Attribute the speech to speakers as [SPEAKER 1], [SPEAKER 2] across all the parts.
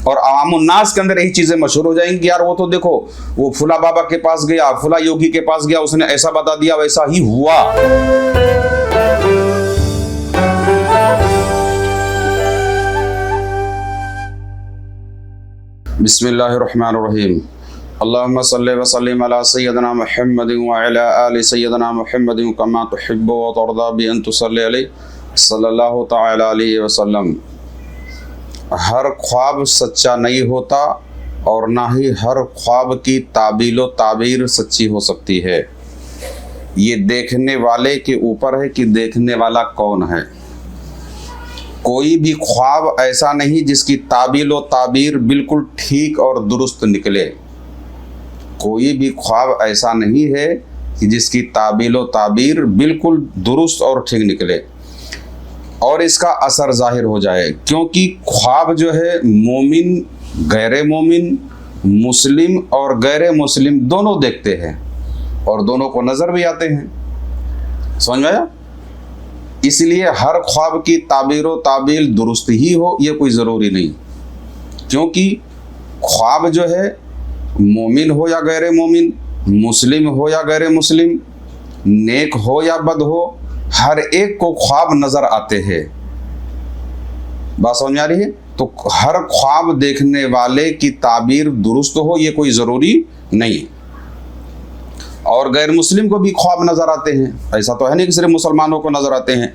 [SPEAKER 1] اور عوام الناس کے اندر یہی چیزیں مشہور ہو جائیں گی کہ یار وہ تو دیکھو وہ فلاں بابا کے پاس گیا، فلاں یوگی کے پاس گیا، اس نے ایسا بتا دیا، ویسا ہی ہوا۔ بسم اللہ الرحمن الرحیم۔ اللہم صلی وسلم علی سیدنا محمد وعلی آل سیدنا محمد کما تحب و ترضی بان تصلی علیہ صلی اللہ تعالی علیہ وسلم۔ ہر خواب سچا نہیں ہوتا اور نہ ہی ہر خواب کی تعبیل و تعبیر سچی ہو سکتی ہے۔ یہ دیکھنے والے کے اوپر ہے کہ دیکھنے والا کون ہے۔ کوئی بھی خواب ایسا نہیں جس کی تعبیل و تعبیر بالکل ٹھیک اور درست نکلے۔ کوئی بھی خواب ایسا نہیں ہے کہ جس کی تعبیل و تعبیر بالکل درست اور ٹھیک نکلے اور اس کا اثر ظاہر ہو جائے، کیونکہ خواب جو ہے مومن، غیر مومن، مسلم اور غیر مسلم دونوں دیکھتے ہیں اور دونوں کو نظر بھی آتے ہیں۔ سمجھ میں آیا؟ اس لیے ہر خواب کی تعبیر و تعبیر درست ہی ہو یہ کوئی ضروری نہیں، کیونکہ خواب جو ہے مومن ہو یا غیر مومن، مسلم ہو یا غیر مسلم، نیک ہو یا بد ہو، ہر ایک کو خواب نظر آتے ہیں۔ بات سمجھ آ رہی ہے؟ تو ہر خواب دیکھنے والے کی تعبیر درست ہو یہ کوئی ضروری نہیں۔ اور غیر مسلم کو بھی خواب نظر آتے ہیں، ایسا تو ہے نہیں کہ صرف مسلمانوں کو نظر آتے ہیں۔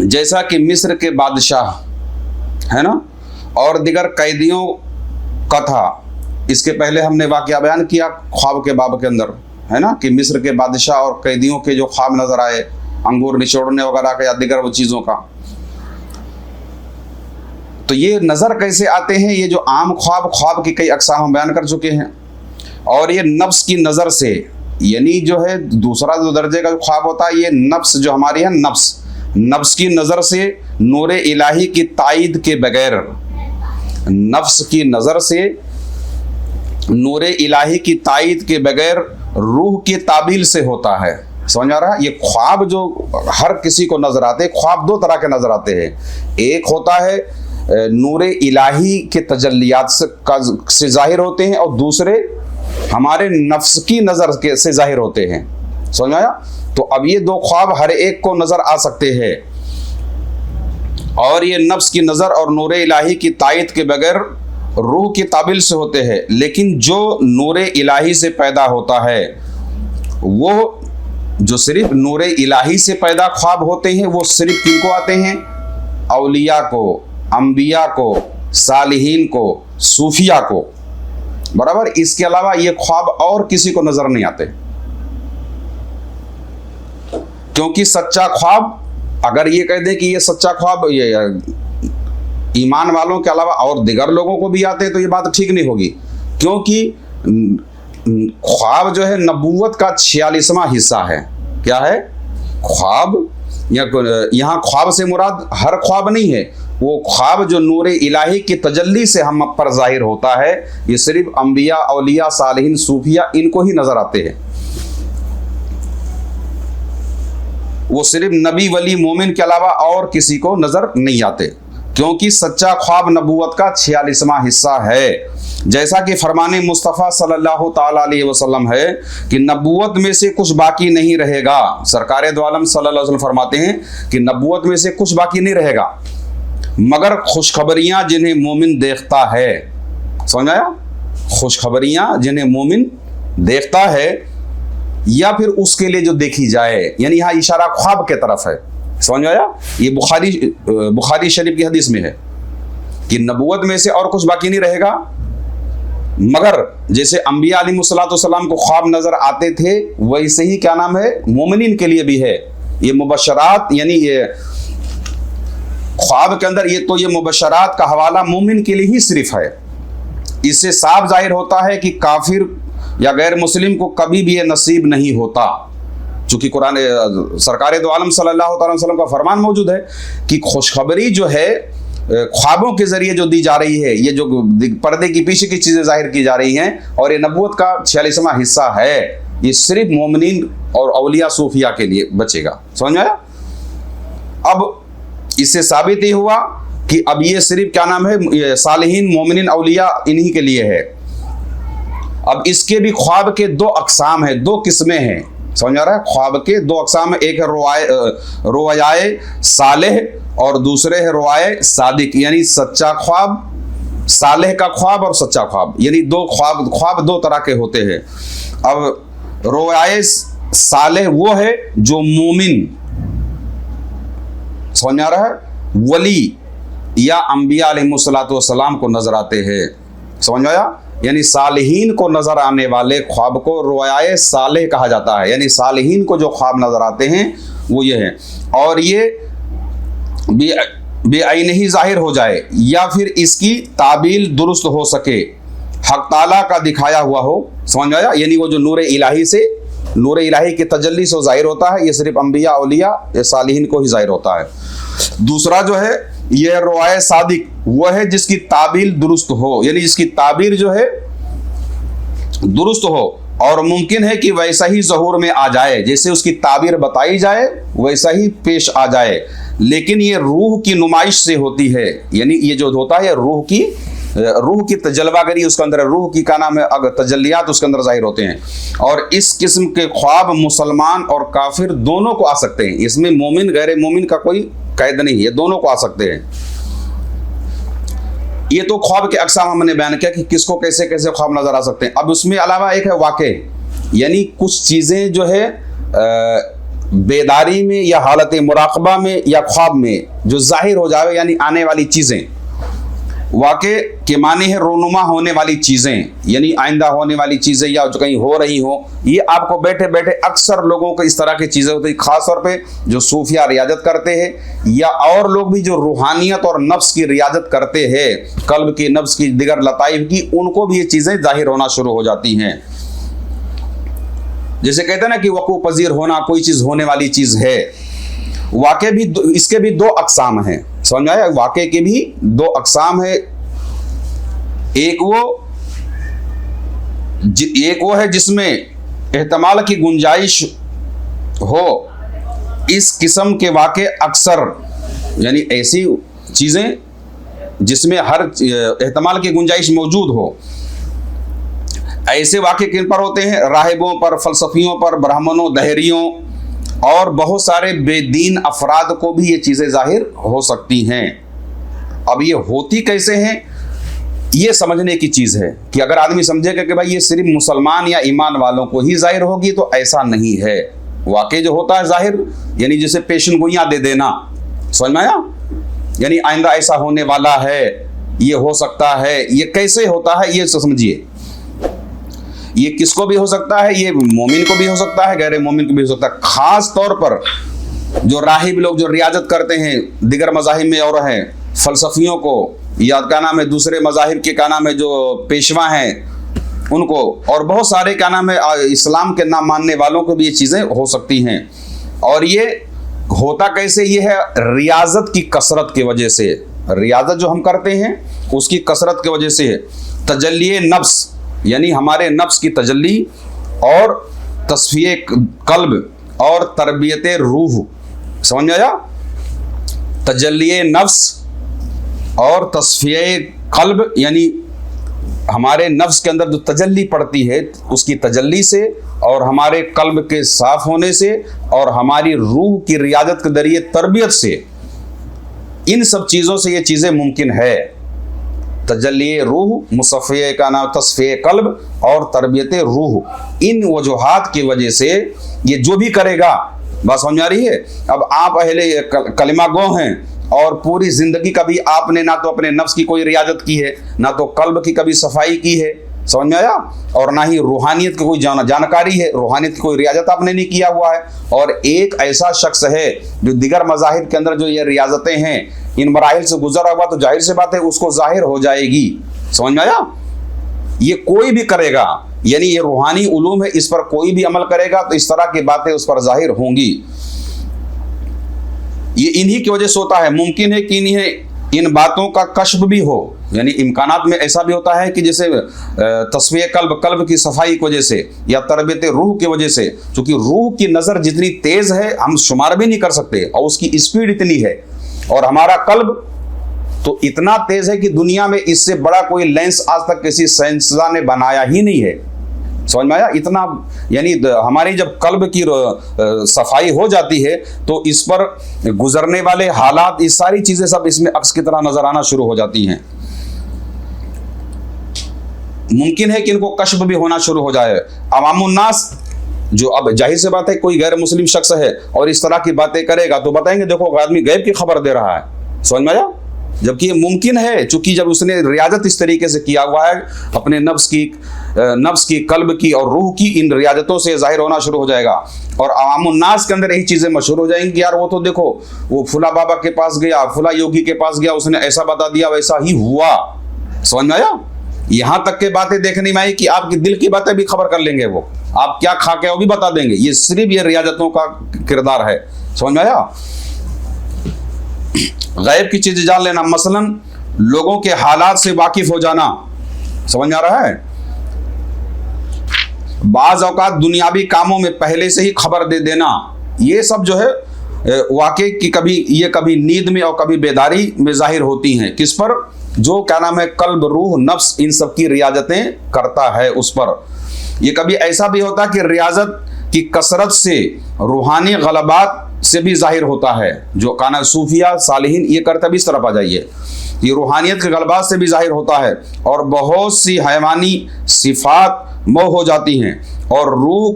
[SPEAKER 1] جیسا کہ مصر کے بادشاہ ہے نا اور دیگر قیدیوں کا تھا، اس کے پہلے ہم نے واقعہ بیان کیا خواب کے باب کے اندر، ہے نا، کہ مصر کے بادشاہ اور قیدیوں کے جو خواب نظر آئے انگور نچوڑنے وغیرہ کا یا دیگر وہ چیزوں کا۔ تو یہ نظر کیسے آتے ہیں؟ یہ جو عام خواب کی کئی اقسام ہم بیان کر چکے ہیں، اور یہ نفس کی نظر سے، یعنی جو ہے دوسرا جو درجے کا جو خواب ہوتا ہے یہ نفس جو ہماری ہے نفس کی نظر سے نور الہی کی تائید کے بغیر، نفس کی نظر سے نور الہی کی تائید کے بغیر روح کی تعبیل سے ہوتا ہے۔ سمجھ آ رہا ہے؟ یہ خواب جو ہر کسی کو نظر آتے ہیں، خواب دو طرح کے نظر آتے ہیں، ایک ہوتا ہے نور الہی کے تجلیات سے ظاہر ہوتے ہیں اور دوسرے ہمارے نفس کی نظر سے ظاہر ہوتے ہیں۔ سمجھ آیا؟ تو اب یہ دو خواب ہر ایک کو نظر آ سکتے ہیں، اور یہ نفس کی نظر اور نور الہی کی تائید کے بغیر روح کی تعبیل سے ہوتے ہیں۔ لیکن جو نور الہی سے پیدا ہوتا ہے، وہ جو صرف نور الہی سے پیدا خواب ہوتے ہیں، وہ صرف کن کو آتے ہیں؟ اولیاء کو، انبیاء کو، صالحین کو، صوفیاء کو، برابر۔ اس کے علاوہ یہ خواب اور کسی کو نظر نہیں آتے، کیونکہ سچا خواب اگر یہ کہہ دیں کہ یہ سچا خواب یہ ایمان والوں کے علاوہ اور دیگر لوگوں کو بھی آتے ہیں تو یہ بات ٹھیک نہیں ہوگی، کیونکہ خواب جو ہے نبوت کا 46واں حصہ ہے۔ کیا ہے؟ خواب، یہاں خواب سے مراد ہر خواب نہیں ہے، وہ خواب جو نور الہی کی تجلی سے ہم پر ظاہر ہوتا ہے، یہ صرف انبیاء، اولیاء، صالحین، صوفیاء ان کو ہی نظر آتے ہیں۔ وہ صرف نبی، ولی، مومن کے علاوہ اور کسی کو نظر نہیں آتے، کیونکہ سچا خواب نبوت کا 46واں حصہ ہے۔ جیسا کہ فرمان مصطفیٰ صلی اللہ تعالی علیہ وسلم ہے کہ نبوت میں سے کچھ باقی نہیں رہے گا۔ سرکار دو عالم صلی اللہ علیہ وسلم فرماتے ہیں کہ نبوت میں سے کچھ باقی نہیں رہے گا مگر خوشخبریاں جنہیں مومن دیکھتا ہے۔ سمجھ آیا؟ خوشخبریاں جنہیں مومن دیکھتا ہے یا پھر اس کے لیے جو دیکھی جائے، یعنی یہاں اشارہ خواب کے طرف ہے۔ سمجھ آیا؟ یہ بخاری شریف کی حدیث میں ہے کہ نبوت میں سے اور کچھ باقی نہیں رہے گا مگر جیسے انبیاء علیہ الصلوۃ والسلام کو خواب نظر آتے تھے، ویسے ہی کیا نام ہے مومنین کے لیے بھی ہے۔ یہ مبشرات، یعنی یہ خواب کے اندر یہ مبشرات کا حوالہ مومن کے لیے ہی صرف ہے۔ اس سے صاف ظاہر ہوتا ہے کہ کافر یا غیر مسلم کو کبھی بھی یہ نصیب نہیں ہوتا، چونکہ قرآن سرکار دو عالم صلی اللہ تعالی وسلم کا فرمان موجود ہے کہ خوشخبری جو ہے خوابوں کے ذریعے جو دی جا رہی ہے، یہ جو پردے کی پیچھے کی چیزیں ظاہر کی جا رہی ہیں، اور یہ نبوت کا 46واں حصہ ہے، یہ صرف مومنین اور اولیاء صوفیاء کے لیے بچے گا۔ سمجھ آیا؟ اب اس سے ثابت ہی ہوا کہ اب یہ صرف کیا نام ہے صالحین مومنین اولیاء انہی کے لیے ہے. اب اس کے بھی خواب کے دو اقسام ہیں, دو قسمیں ہیں, سمجھ آ رہا ہے؟ خواب کے دو اقسام ہیں, ایک ہے رویائے صالح اور دوسرے ہے رویائے صادق, یعنی سچا خواب, صالح کا خواب اور سچا خواب, یعنی دو خواب دو طرح کے ہوتے ہیں. اب رویائے صالح وہ ہے جو مومن, سمجھ آ رہا ہے, ولی یا انبیاء علیہ الصلوۃ والسلام کو نظر آتے ہیں, سمجھ آیا؟ یعنی صالحین کو نظر آنے والے خواب کو رویائے صالح کہا جاتا ہے, یعنی صالحین کو جو خواب نظر آتے ہیں وہ یہ ہیں, اور یہ بے عین ہی ظاہر ہو جائے یا پھر اس کی تعبیل درست ہو سکے, حق تعالیٰ کا دکھایا ہوا ہو, سمجھ آیا؟ یعنی وہ جو نور الہی کی تجلی سے ظاہر ہوتا ہے, یہ صرف انبیاء اولیاء یا صالحین کو ہی ظاہر ہوتا ہے. دوسرا جو ہے یہ روایہ صادق وہ ہے جس کی تعبیر درست ہو, یعنی جس کی تعبیر جو ہے درست ہو اور ممکن ہے کہ ویسا ہی ظہور میں آ جائے, جیسے اس کی تعبیر بتائی جائے ویسا ہی پیش آ جائے, لیکن یہ روح کی نمائش سے ہوتی ہے. یعنی یہ جو ہوتا ہے روح کی تجلوہ گری اس کے اندر, روح کی کا نام ہے تجلیات اس کے اندر ظاہر ہوتے ہیں. اور اس قسم کے خواب مسلمان اور کافر دونوں کو آ سکتے ہیں, اس میں مومن غیر مومن کا کوئی قید نہیں, یہ دونوں کو آ سکتے ہیں. یہ تو خواب کے اقسام ہم نے بیان کیا کہ کس کو کیسے کیسے خواب نظر آ سکتے ہیں. اب اس میں علاوہ ایک ہے واقع, یعنی کچھ چیزیں جو ہے بیداری میں یا حالت مراقبہ میں یا خواب میں جو ظاہر ہو جاوے, یعنی آنے والی چیزیں. واقع کے معنی ہے رونما ہونے والی چیزیں, یعنی آئندہ ہونے والی چیزیں یا جو کہیں ہو رہی ہوں. یہ آپ کو بیٹھے بیٹھے اکثر لوگوں کو اس طرح کی چیزیں ہوتی ہیں, خاص طور پہ جو صوفیہ ریاضت کرتے ہیں یا اور لوگ بھی جو روحانیت اور نفس کی ریاضت کرتے ہیں, قلب کی, نفس کی, دیگر لطائف کی, ان کو بھی یہ چیزیں ظاہر ہونا شروع ہو جاتی ہیں. جیسے کہتے ہیں نا کہ وقوع پذیر ہونا, کوئی چیز ہونے والی چیز ہے. واقع بھی اس کے بھی دو اقسام ہیں, سمجھ آیا؟ واقع کے بھی دو اقسام ہے. ایک وہ ہے جس میں احتمال کی گنجائش ہو. اس قسم کے واقع اکثر, یعنی ایسی چیزیں جس میں ہر احتمال کی گنجائش موجود ہو, ایسے واقع کن پر ہوتے ہیں؟ راہبوں پر, فلسفیوں پر, برہمنوں, دہریوں اور بہت سارے بے دین افراد کو بھی یہ چیزیں ظاہر ہو سکتی ہیں. اب یہ ہوتی کیسے ہیں, یہ سمجھنے کی چیز ہے کہ اگر آدمی سمجھے گا کہ بھائی یہ صرف مسلمان یا ایمان والوں کو ہی ظاہر ہوگی, تو ایسا نہیں ہے. واقع جو ہوتا ہے ظاہر, یعنی جسے پیشن گوئیاں دے دینا, سمجھ میں آیا؟ یعنی آئندہ ایسا ہونے والا ہے, یہ ہو سکتا ہے, یہ کیسے ہوتا ہے یہ سمجھیے. یہ کس کو بھی ہو سکتا ہے, یہ مومن کو بھی ہو سکتا ہے, غیر مومن کو بھی ہو سکتا ہے. خاص طور پر جو راہب لوگ جو ریاضت کرتے ہیں دیگر مذاہب میں اور ہیں, فلسفیوں کو یا کیا نام ہے دوسرے مذاہب کے کیا نام ہے جو پیشوا ہیں ان کو, اور بہت سارے کیا نام ہے اسلام کے نام ماننے والوں کو بھی یہ چیزیں ہو سکتی ہیں. اور یہ ہوتا کیسے؟ یہ ہے ریاضت کی کثرت کی وجہ سے. ریاضت جو ہم کرتے ہیں اس کی کثرت کی وجہ سے. تجلی نفس, یعنی ہمارے نفس کی تجلی اور تصفیہ قلب اور تربیت روح, سمجھ آیا؟ تجلی نفس اور تصفیہ قلب, یعنی ہمارے نفس کے اندر جو تجلی پڑتی ہے اس کی تجلی سے, اور ہمارے قلب کے صاف ہونے سے, اور ہماری روح کی ریاضت کے ذریعے تربیت سے, ان سب چیزوں سے یہ چیزیں ممکن ہے. تجلی روح, مصفیہ کا نام تصفیہ قلب اور تربیت روح, ان وجوہات کی وجہ سے یہ جو بھی کرے گا, بات سمجھ آ رہی ہے؟ اب آپ اہل کلمہ گو ہیں اور پوری زندگی کبھی آپ نے نہ تو اپنے نفس کی کوئی ریاضت کی ہے, نہ تو قلب کی کبھی صفائی کی ہے, سمجھ میں آیا؟ اور نہ ہی روحانیت کی کوئی جانکاری ہے, روحانیت کی کوئی ریاضت آپ نے نہیں کیا ہوا ہے. اور ایک ایسا شخص ہے جو دیگر مذاہب کے اندر جو یہ ریاضتیں ہیں ان مراحل سے گزرا ہوا, تو ظاہر سی بات ہے اس کو ظاہر ہو جائے گی, سمجھ میں آیا؟ یہ کوئی بھی کرے گا, یعنی یہ روحانی علوم ہے, اس پر کوئی بھی عمل کرے گا تو اس طرح کی باتیں اس پر ظاہر ہوں گی. یہ انہی کی وجہ سے ہوتا ہے. ممکن ہے کہ ان باتوں کا کشف بھی ہو, یعنی امکانات میں ایسا بھی ہوتا ہے کہ جیسے تصفیہ قلب کی صفائی کی وجہ سے یا تربیت روح کی وجہ سے, چونکہ روح کی نظر جتنی تیز ہے ہم شمار بھی نہیں کر سکتے, اور اس کی اسپیڈ اتنی ہے, اور ہمارا قلب تو اتنا تیز ہے کہ دنیا میں اس سے بڑا کوئی لینس آج تک کسی سائنسداں نے بنایا ہی نہیں ہے. سمجھ میں آیا؟ اتنا یعنی ہماری جب قلب کی صفائی ہو جاتی ہے تو اس پر گزرنے والے حالات، یہ ساری چیزیں سب اس میں عکس کی طرح نظر آنا شروع ہو جاتی ہیں. ممکن ہے کہ ان کو کشف بھی ہونا شروع ہو جائے. عوام الناس جو، اب ظاہر سے بات ہے کوئی غیر مسلم شخص ہے اور اس طرح کی باتیں کرے گا تو بتائیں گے دیکھو آدمی غیب کی خبر دے رہا ہے. سمجھ میں آیا؟ جبکہ یہ ممکن ہے، چونکہ جب اس نے ریاضت اس طریقے سے کیا ہوا ہے اپنے نفس کی، قلب کی اور روح کی، ان ریاضتوں سے ظاہر ہونا شروع ہو جائے گا. اور عوام الناس کے اندر یہی چیزیں مشہور ہو جائیں گی کہ یار وہ تو دیکھو وہ فلاں بابا کے پاس گیا، فلاں یوگی کے پاس گیا، اس نے ایسا بتا دیا، ویسا ہی ہوا. سمجھ میں آیا؟ یہاں تک کہ باتیں دیکھنے میں آئی کہ آپ کی دل کی باتیں بھی خبر کر لیں گے، وہ آپ کیا کھا کے وہ بھی بتا دیں گے. یہ صرف یہ ریاضتوں کا کردار ہے. سمجھ میں آیا؟ غیب کی چیزیں جان لینا، مثلا لوگوں کے حالات سے واقف ہو جانا. سمجھ آ رہا ہے؟ بعض اوقات دنیاوی کاموں میں پہلے سے ہی خبر دے دینا، یہ سب جو ہے واقع کی کبھی نیند میں اور کبھی بیداری میں ظاہر ہوتی ہیں. کس پر؟ جو کیا نام ہے قلب، روح، نفس، ان سب کی ریاضتیں کرتا ہے اس پر. یہ کبھی ایسا بھی ہوتا ہے کہ ریاضت کی کثرت سے روحانی غلبات سے بھی ظاہر ہوتا ہے. جو کانا صوفیہ صالحین یہ کرتے بھی اس طرف آ جائیے، یہ روحانیت کے غلبات سے بھی ظاہر ہوتا ہے. اور بہت سی حیوانی صفات مو ہو جاتی ہیں اور روح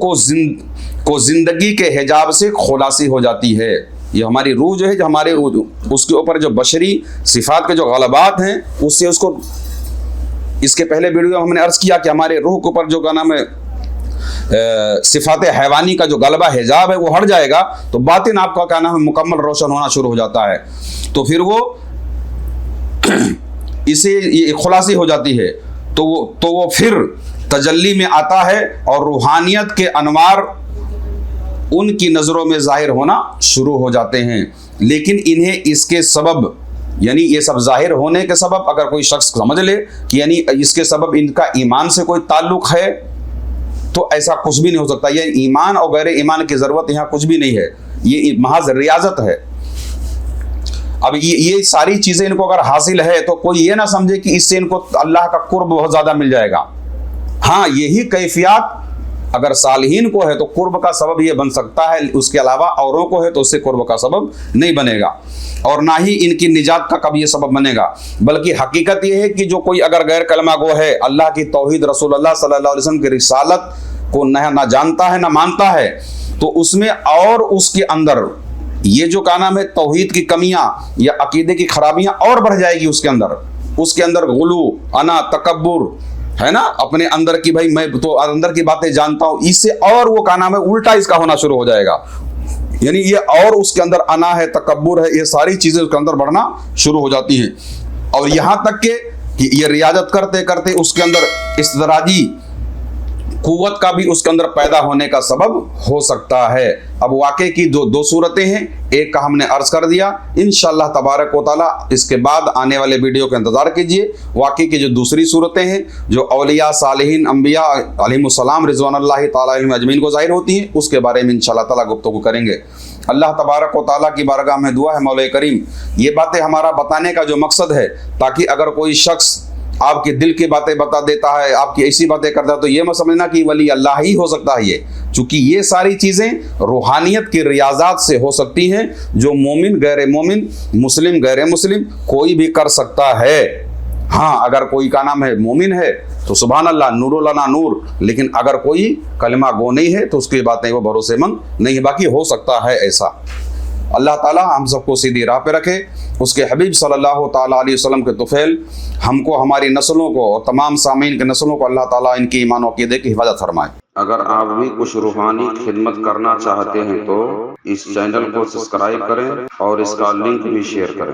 [SPEAKER 1] کو زندگی کے حجاب سے خلاصی ہو جاتی ہے. یہ ہماری روح جو ہے، جو ہمارے اس کے اوپر جو بشری صفات کے جو غلبات ہیں، اس سے اس کو، اس کے پہلے ویڈیو میں ہم نے عرض کیا کہ ہمارے روح کے اوپر جو کا نام ہے صفات حیوانی کا جو غلبہ حجاب ہے وہ ہٹ جائے گا تو باطن آپ کا کیا نام ہے مکمل روشن ہونا شروع ہو جاتا ہے. تو پھر وہ اسے خلاصی ہو جاتی ہے تو وہ پھر تجلی میں آتا ہے اور روحانیت کے انوار ان کی نظروں میں ظاہر ہونا شروع ہو جاتے ہیں. لیکن انہیں اس کے سبب، یعنی یہ سب ظاہر ہونے کے سبب اگر کوئی شخص سمجھ لے کہ یعنی اس کے سبب ان کا ایمان سے کوئی تعلق ہے تو ایسا کچھ بھی نہیں ہو سکتا. یہ ایمان اور غیر ایمان کی ضرورت یہاں کچھ بھی نہیں ہے، یہ محض ریاضت ہے. اب یہ ساری چیزیں ان کو اگر حاصل ہے تو کوئی یہ نہ سمجھے کہ اس سے ان کو اللہ کا قرب بہت زیادہ مل جائے گا. ہاں یہی کیفیات اگر صالحین کو ہے تو قرب کا سبب یہ بن سکتا ہے، اس کے علاوہ اوروں کو ہے تو اس سے قرب کا سبب نہیں بنے گا اور نہ ہی ان کی نجات کا کبھی یہ سبب بنے گا. بلکہ حقیقت یہ ہے کہ جو کوئی اگر غیر کلمہ گو ہے، اللہ کی توحید، رسول اللہ صلی اللہ علیہ وسلم کی رسالت کو نہ جانتا ہے نہ مانتا ہے، تو اس میں اور اس کے اندر یہ جو کا نام ہے توحید کی کمیاں یا عقیدے کی خرابیاں اور بڑھ جائے گی. اس کے اندر غلو، انا، تکبر ہے نا، اپنے اندر کی بھائی میں تو اندر کی باتیں جانتا ہوں، اس سے اور وہ کا نام ہے الٹا اس کا ہونا شروع ہو جائے گا. یعنی یہ اور اس کے اندر انا ہے، تکبر ہے، یہ ساری چیزیں اس کے اندر بڑھنا شروع ہو جاتی ہیں. اور یہاں تک کہ یہ ریاضت کرتے کرتے اس کے اندر استدراجی قوت کا بھی اس کے اندر پیدا ہونے کا سبب ہو سکتا ہے. اب واقعے کی دو صورتیں ہیں، ایک کا ہم نے عرض کر دیا، انشاءاللہ تبارک و تعالی اس کے بعد آنے والے ویڈیو کا انتظار کیجئے. واقعے کی جو دوسری صورتیں ہیں جو اولیاء، صالحین، انبیاء علیہم السلام رضوان اللہ تعالی علیہم اجمعین کو ظاہر ہوتی ہیں، اس کے بارے میں انشاءاللہ تعالی گفتگو کریں گے. اللہ تبارک و تعالیٰ کی بارگاہ میں دعا ہے مولا کریم یہ باتیں ہمارا بتانے کا جو مقصد ہے تاکہ اگر کوئی شخص آپ کے دل کی باتیں بتا دیتا ہے، آپ کی ایسی باتیں کرتا ہے تو یہ مت سمجھنا کہ ولی اللہ ہی ہو سکتا ہے. چونکہ یہ ساری چیزیں روحانیت کی ریاضات سے ہو سکتی ہیں جو مومن، غیر مومن، مسلم، غیر مسلم کوئی بھی کر سکتا ہے. ہاں اگر کوئی کا نام ہے مومن ہے تو سبحان اللہ، نور لنا نور، لیکن اگر کوئی کلمہ گو نہیں ہے تو اس کی باتیں وہ بھروسے مند نہیں ہے. باقی ہو سکتا ہے ایسا. اللہ تعالیٰ ہم سب کو سیدھی راہ پہ رکھے. اس کے حبیب صلی اللہ تعالیٰ علیہ وسلم کے طفیل ہم کو، ہماری نسلوں کو اور تمام سامعین کے نسلوں کو اللہ تعالیٰ ان کی ایمان و عقیدے کی حفاظت فرمائے. اگر آپ بھی کچھ روحانی خدمت کرنا چاہتے ہیں تو اس چینل کو سبسکرائب کریں اور اس کا لنک بھی شیئر کریں.